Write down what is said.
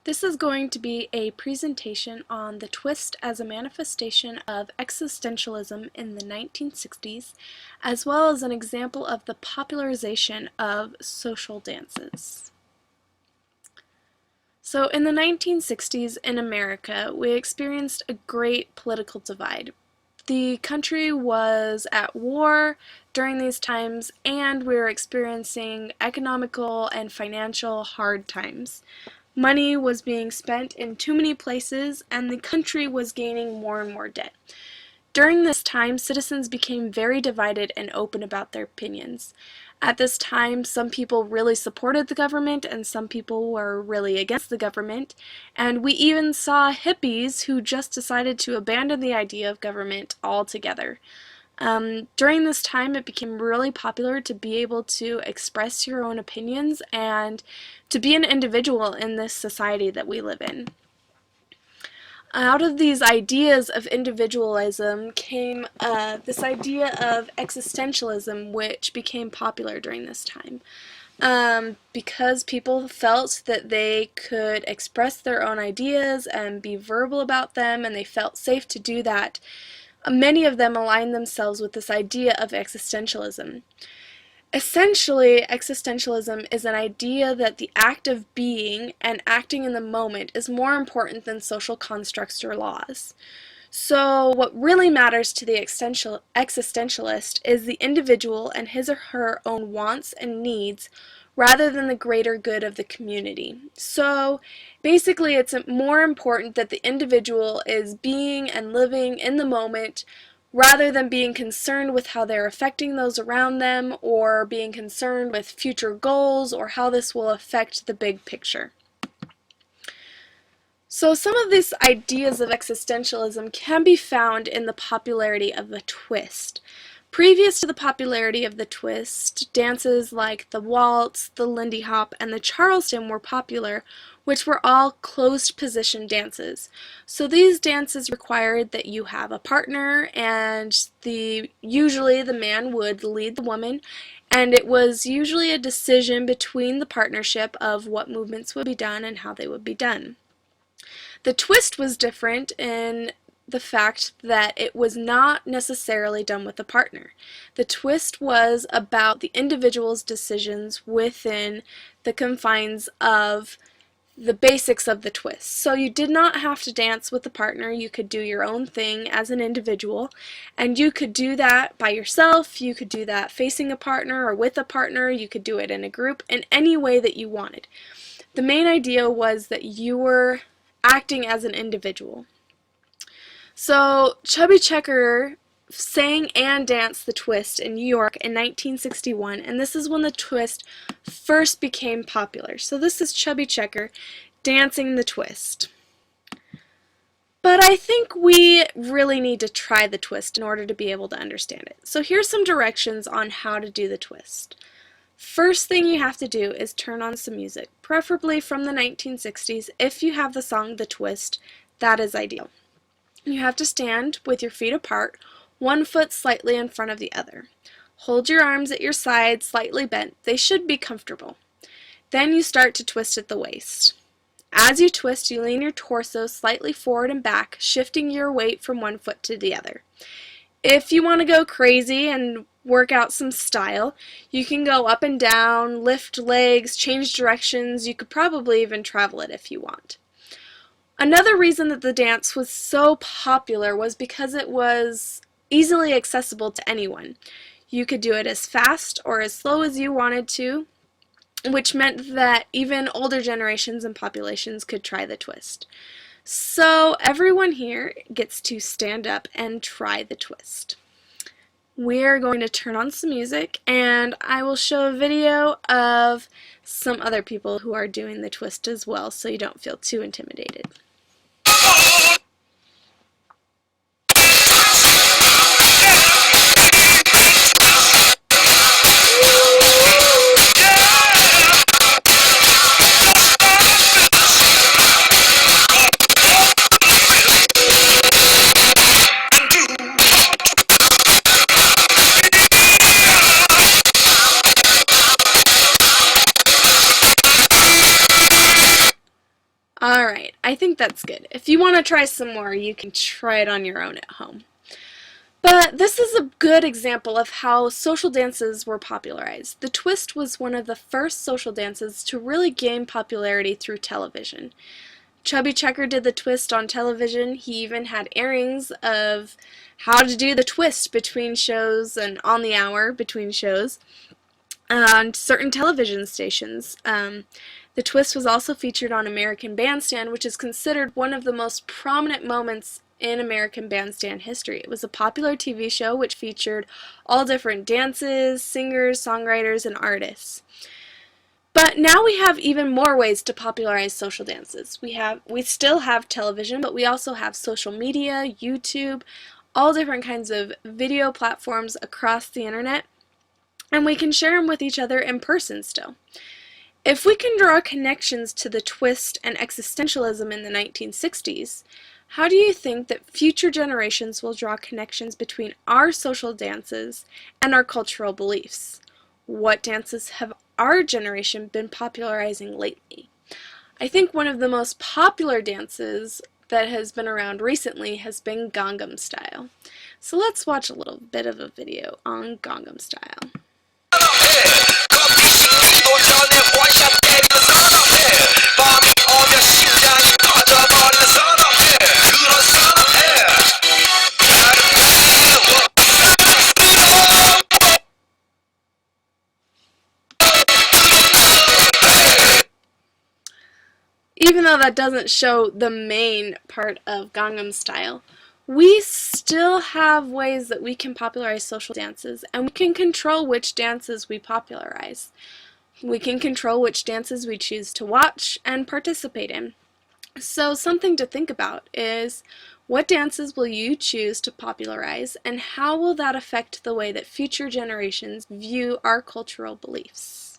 This is going to be a presentation on the twist as a manifestation of existentialism in the 1960s, as well as an example of the popularization of social dances. So in the 1960s in America, we experienced a great political divide. The country was at war during these times, and we were experiencing economical and financial hard times. Money was being spent in too many places, and the country was gaining more and more debt. During this time, citizens became very divided and open about their opinions. At this time, some people really supported the government and some people were really against the government, and we even saw hippies who just decided to abandon the idea of government altogether. During this time, it became really popular to be able to express your own opinions and to be an individual in this society that we live in. Out of these ideas of individualism came this idea of existentialism, which became popular during this time. Because people felt that they could express their own ideas and be verbal about them, and they felt safe to do that, many of them aligned themselves with this idea of existentialism. Essentially, existentialism is an idea that the act of being and acting in the moment is more important than social constructs or laws. So what really matters to the existentialist is the individual and his or her own wants and needs rather than the greater good of the community. So basically, it's more important that the individual is being and living in the moment rather than being concerned with how they're affecting those around them or being concerned with future goals or how this will affect the big picture. So some of these ideas of existentialism can be found in the popularity of the twist. Previous to the popularity of the twist, dances like the waltz, the Lindy Hop, and the Charleston were popular, which were all closed position dances. So these dances required that you have a partner, and usually the man would lead the woman, and it was usually a decision between the partnership of what movements would be done and how they would be done. The twist was different in the fact that it was not necessarily done with a partner. The twist was about the individual's decisions within the confines of the basics of the twist. So you did not have to dance with a partner. You could do your own thing as an individual, and you could do that by yourself. You could do that facing a partner or with a partner. You could do it in a group in any way that you wanted. The main idea was that you were acting as an individual. So Chubby Checker sang and danced the twist in New York in 1961, and this is when the twist first became popular. So this is Chubby Checker dancing the twist. But I think we really need to try the twist in order to be able to understand it. So here's some directions on how to do the twist. First thing you have to do is turn on some music, preferably from the 1960s. If you have the song The Twist, that is ideal. You have to stand with your feet apart, one foot slightly in front of the other. Hold your arms at your sides, slightly bent. They should be comfortable. Then you start to twist at the waist. As you twist, you lean your torso slightly forward and back, shifting your weight from one foot to the other. If you want to go crazy and work out some style, you can go up and down, lift legs, change directions. You could probably even travel it if you want. Another reason that the dance was so popular was because it was easily accessible to anyone. You could do it as fast or as slow as you wanted to, which meant that even older generations and populations could try the twist. So everyone here gets to stand up and try the twist. We're going to turn on some music, and I will show a video of some other people who are doing the twist as well, so you don't feel too intimidated. Alright, I think that's good. If you want to try some more, you can try it on your own at home. But this is a good example of how social dances were popularized. The twist was one of the first social dances to really gain popularity through television. Chubby Checker did the twist on television. He even had airings of how to do the twist between shows and on the hour between shows on certain television stations. The twist was also featured on American Bandstand, which is considered one of the most prominent moments in American Bandstand history. It was a popular TV show which featured all different dances, singers, songwriters, and artists. But now we have even more ways to popularize social dances. We still have television, but we also have social media, YouTube, all different kinds of video platforms across the internet, and we can share them with each other in person still. If we can draw connections to the twist and existentialism in the 1960s, how do you think that future generations will draw connections between our social dances and our cultural beliefs? What dances have our generation been popularizing lately? I think one of the most popular dances that has been around recently has been Gangnam Style. So let's watch a little bit of a video on Gangnam Style. Even though that doesn't show the main part of Gangnam Style, we still have ways that we can popularize social dances, and we can control which dances we popularize. We can control which dances we choose to watch and participate in. So something to think about is, what dances will you choose to popularize, and how will that affect the way that future generations view our cultural beliefs?